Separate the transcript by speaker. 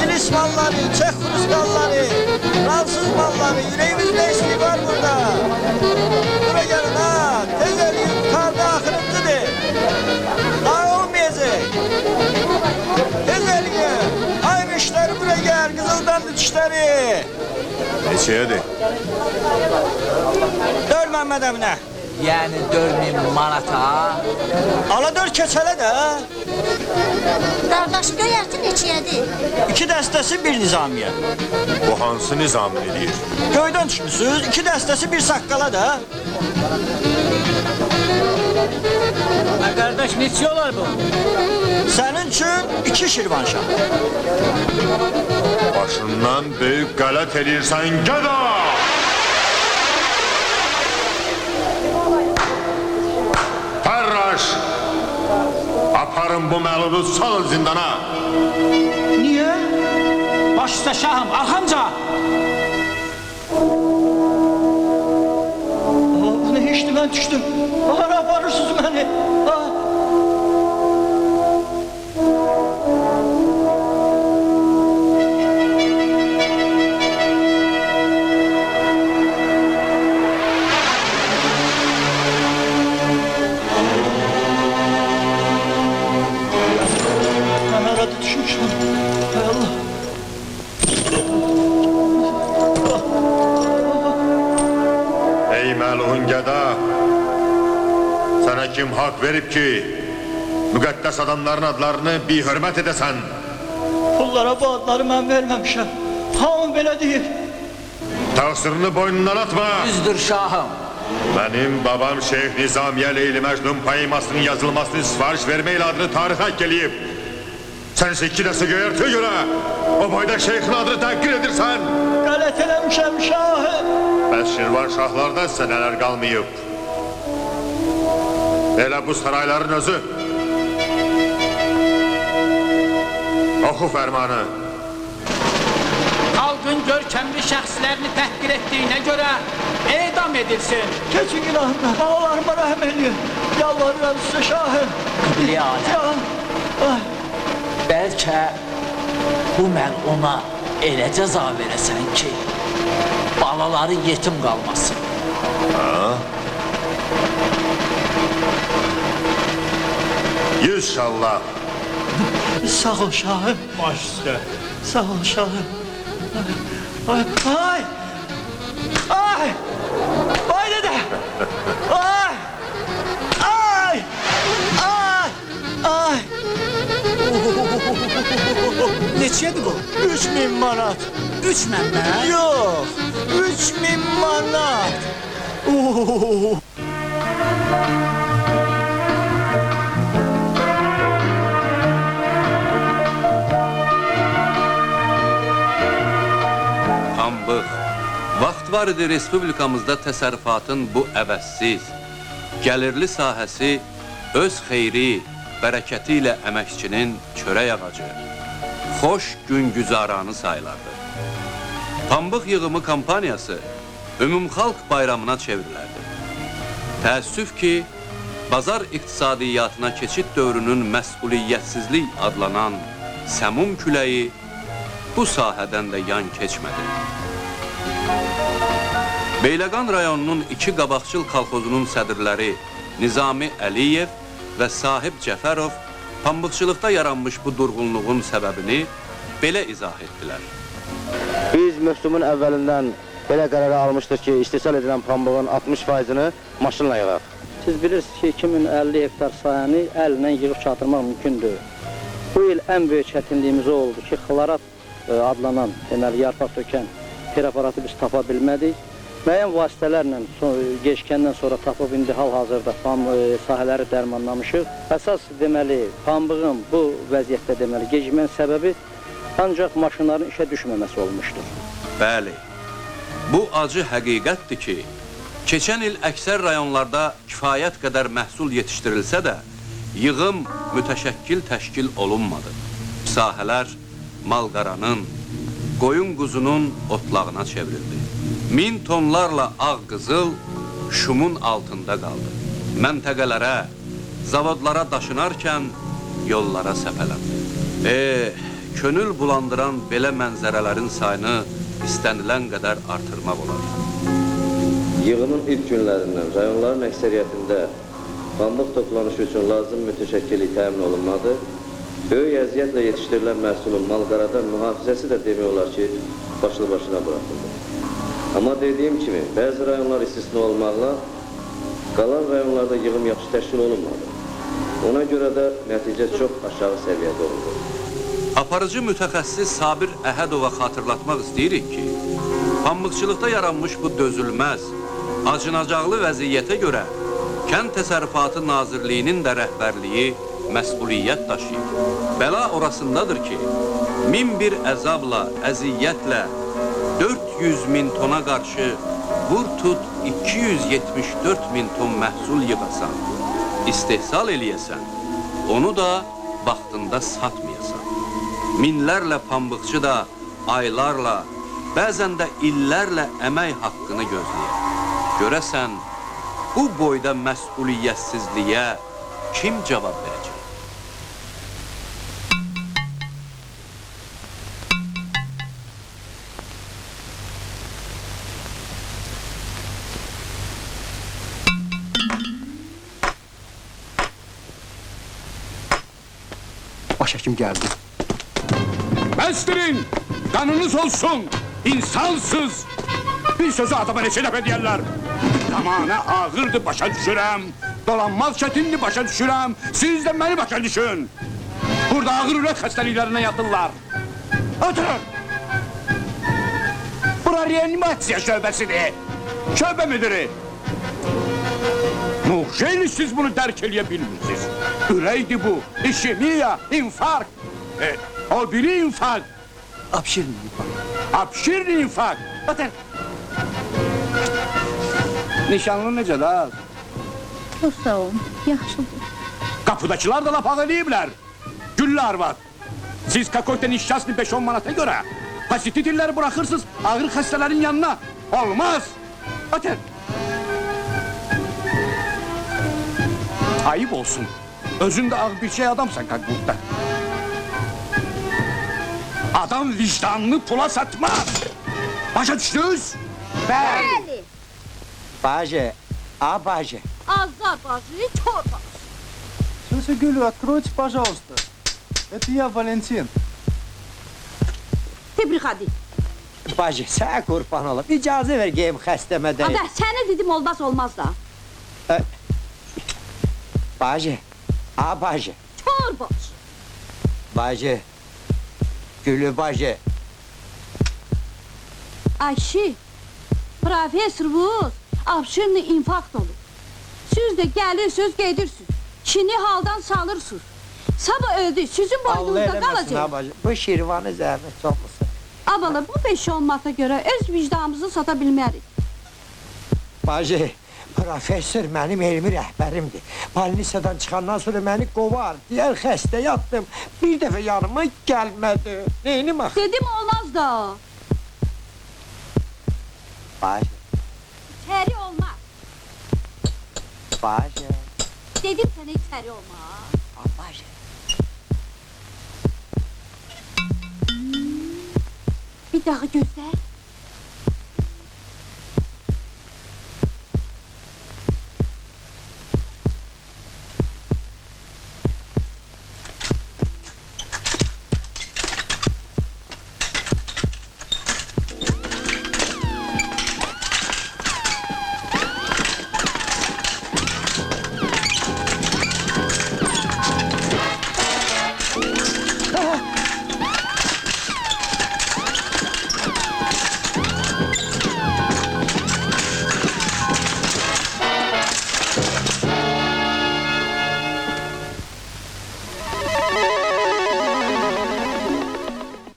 Speaker 1: İngiliz malları, Çek Rus malları, Fransız malları, yüreğimizde eski var burada. Buraya gelin ha, tezeliğin yukarıda akıntıdır. Daha olmayacak. Tezeliğin, aynı işleri buraya gel, kızıldan işleri.
Speaker 2: Neçəyədir?
Speaker 1: 4 Mehmet Emine.
Speaker 3: Yəni 4000 manata.
Speaker 1: Ala 4 keçələ də.
Speaker 4: Qardaş göyərti neçəyədir?
Speaker 1: 2 dəstəsi bir nizamiyə.
Speaker 2: Bu hansı nizamını deyir?
Speaker 1: Köydən düşmüsünüz, 2 dəstəsi bir saqqala da.
Speaker 3: Qardaş neçə olar bu?
Speaker 1: Sənin üçün 2 Şirvanşah.
Speaker 2: Başından böyük qələt eləyirsən, gəda! Fərraş! Aparın bu məludu, salın zindana!
Speaker 1: Niyə? Baş üstə şahım, arxamca! Bu ne işdi, mən düşdüm. Hara aparırsınız məni?
Speaker 2: Kim hak verip ki, müqəddəs adamların adlarını bir hörmət edəsən?
Speaker 1: Pullara bu adları mən verməmişəm. Hamı belə deyir.
Speaker 2: Təqsirini boynundan atma.
Speaker 3: Düzdür şahım.
Speaker 2: Benim babam Şeyh Nizamiye Leyli Mecnun poemasının yazılmasını sipariş vermeyle adını tarihe geliyip. Sen ise 2 dəstə göyərtiyə görə o boyda şeyhin adını təqdir edirsən.
Speaker 1: Qələt eləmişəm şahım.
Speaker 2: Bəs Şirvan şahlarda sizə nələr qalmayıb? Elə bu sarayların özü. Oxu fərmanı.
Speaker 5: Xalqın görkəmli şəxslərini təhqir etdiyinə görə edam edilsin.
Speaker 1: Keçin günahımdan, balalarıma rəhm eləyin. Yalvarıram sizə şahım.
Speaker 3: Qibli aləm. Bəlkə bu mən ona elə cəza verəsən ki, balaları yetim qalmasın.
Speaker 2: İnşallah.
Speaker 1: Sağ ol şahım.
Speaker 2: Baş üstə.
Speaker 1: Sağ ol şahım. Ay! Ay! Ay! Ay dede! Ay! Ay! Ay! Ay!
Speaker 3: Neçədir bu?
Speaker 1: 3000 manat.
Speaker 3: 3 mənbə?
Speaker 1: Yok! 3000 manat.
Speaker 6: Pambıq, vaxt var idi Respublikamızda təsərrüfatın bu əvəzsiz, gəlirli sahəsi öz xeyri, bərəkəti ilə əməkçinin çörək ağacı, xoş güngüzaranı sayılardı. Pambıq yığımı kampaniyası ümumxalq bayramına çevrilərdi. Təəssüf ki, bazar iqtisadiyyatına keçid dövrünün məsuliyyətsizlik adlanan səmum küləyi bu sahədən də yan keçmədi. Beyləqan rayonunun 2 qabaqçıl kolxozunun sədrləri Nizami Əliyev və Sahib Cəfərov pambıqçılıqda yaranmış bu durğunluğun səbəbini belə izah etdilər.
Speaker 7: Biz mövsümün əvvəlindən belə qərarı almışdıq ki, istehsal edilən pambığın 60%-ni maşınla yığaq.
Speaker 8: Siz bilirsiniz ki, 2050 hektar sahəni əllə yığıb çatırmaq mümkündür. Bu il ən böyük çətinliyimiz oldu ki, xlorat adlanan, deməli, yarpaq tökən preparatı biz tapa bilmədik. Müəyyən vasitələrlə gecikəndən sonra tapıb indi hal-hazırda sahələri dərmanlamışıq. Əsas deməli, pambığın bu vəziyyətdə deməli, gecikmənin səbəbi ancaq maşınların işə düşməməsi olmuşdur.
Speaker 6: Bəli, Bu acı həqiqətdir ki, keçən il əksər rayonlarda kifayət qədər məhsul yetişdirilsə də, yığım mütəşəkkil təşkil olunmadı. Sahələr malqaranın, qoyun quzunun otlağına çevrildi. 1000 tonlarla ağ qızıl şumun altında qaldı. Məntəqələrə, zavodlara daşınarkən yollara səpələndi. Könül bulandıran belə mənzərələrin sayını istənilən qədər artırmaq olar.
Speaker 7: Yığımın ilk günlərindən rayonların əksəriyyətində pambıq toplanışı üçün lazım mütəşəkkillik təmin olunmadı. Böyük əziyyətlə yetişdirilən məhsulun malqaradan mühafizəsi də demək olar ki, başlı başına bırakıldı. Amma dediyim kimi, bəzi rayonlar istisna olmaqla, qalan rayonlarda yığım yaxşı təşkil olunmadı. Ona görə də nəticə çox aşağı səviyyədə oldu.
Speaker 6: Aparıcı mütəxəssis Sabir Əhədova xatırlatmaq istəyirik ki, pambıqçılıqda yaranmış bu dözülməz, acınacaqlı vəziyyətə görə Kənd Təsərrüfatı Nazirliyinin də rəhbərliyi məsuliyyət daşıyır. Bəla orasındadır ki, 1001 əzabla, əziyyətlə 400.000 tona qarşı vur tut 274.000 ton məhsul yığasan, istehsal eləyəsən, onu da vaxtında satmayasan. Minlərlə pambıqçı da aylarla, bəzən də illərlə əmək haqqını gözləyir. Görəsən, bu boyda məsuliyyətsizliyə kim cavab verəcək?
Speaker 4: Başhekim geldi.
Speaker 9: Bəstirin! Qanınız olsun! İnsansız! Bir sözü adama neçə dəfə deyərlər. Zamanə ağırdır, başa düşürəm. Dolanmaz çətindir, başa düşürəm. Siz də məni başa düşün. Burada ağır ürək xəstəliklərindən yatırlar. Oturun! Bura reanimasiya şöbəsidir. Şöbə müdürü. Muhşeyli siz bunu dərk eləyə bilmirsiniz. Ürəkdir bu, işemiya, infarkt. O biri infarkt.
Speaker 4: Apşirli infarkt.
Speaker 9: Apşirli infarkt.
Speaker 4: Otur.
Speaker 9: Nişanlın necə da?
Speaker 10: Çox sağ olun, yaxşıdır.
Speaker 9: Qapıdakılar da laf ağ eləyiblər. Güllü arvad. Siz kakoyta nişasını 5-10 manata görə pasititilləri bırakırsınız ağır xəstələrin yanına. Olmaz. Otur. Ayıp olsun. Özün de ağ bir şey adamsan kakbukta. Adam vicdanını pula satmaz. Başa düştünüz?
Speaker 10: Bəli.
Speaker 4: Баже, а баже.
Speaker 10: Azar bacı, çorba.
Speaker 11: Слушай, Гюля, откройте, пожалуйста. Это я, Валентин.
Speaker 10: Tebrik hadi.
Speaker 4: Bacı, sənə qurban olum. İcazə ver geyim xəstəmə deyim.
Speaker 10: Ada, səni dedim olmaz da.
Speaker 4: Bacı, a bacı.
Speaker 10: Çorba.
Speaker 4: Bacı, Gülü bacı.
Speaker 10: Ayşi, professorumuz abşırlı infarkt olur. Siz de gelirsiniz, gedirsiniz. Kini haldan salırsınız. Sabah öldü, sizin
Speaker 4: Allah
Speaker 10: boynunuzda
Speaker 4: eləməsin ha
Speaker 10: kalacak.
Speaker 4: bacı. Bu şirvanı zəhmət olmasın.
Speaker 10: Abala, bu 5 olmata göre öz vicdanımızı sata bilmərik.
Speaker 4: Bacı, professor mənim elmi rəhbərimdir. Balnisadan çıxandan sonra məni qovar. Deyər xəstə yatdım. Bir dəfə yanıma gəlmədi. Neynim axı?
Speaker 10: Dedim olmaz da.
Speaker 4: Bacı,
Speaker 10: İçeri olmaz.
Speaker 4: bacı.
Speaker 10: Dedim sana içeri olmaz.
Speaker 4: A bacı.
Speaker 10: Bir daha gözle.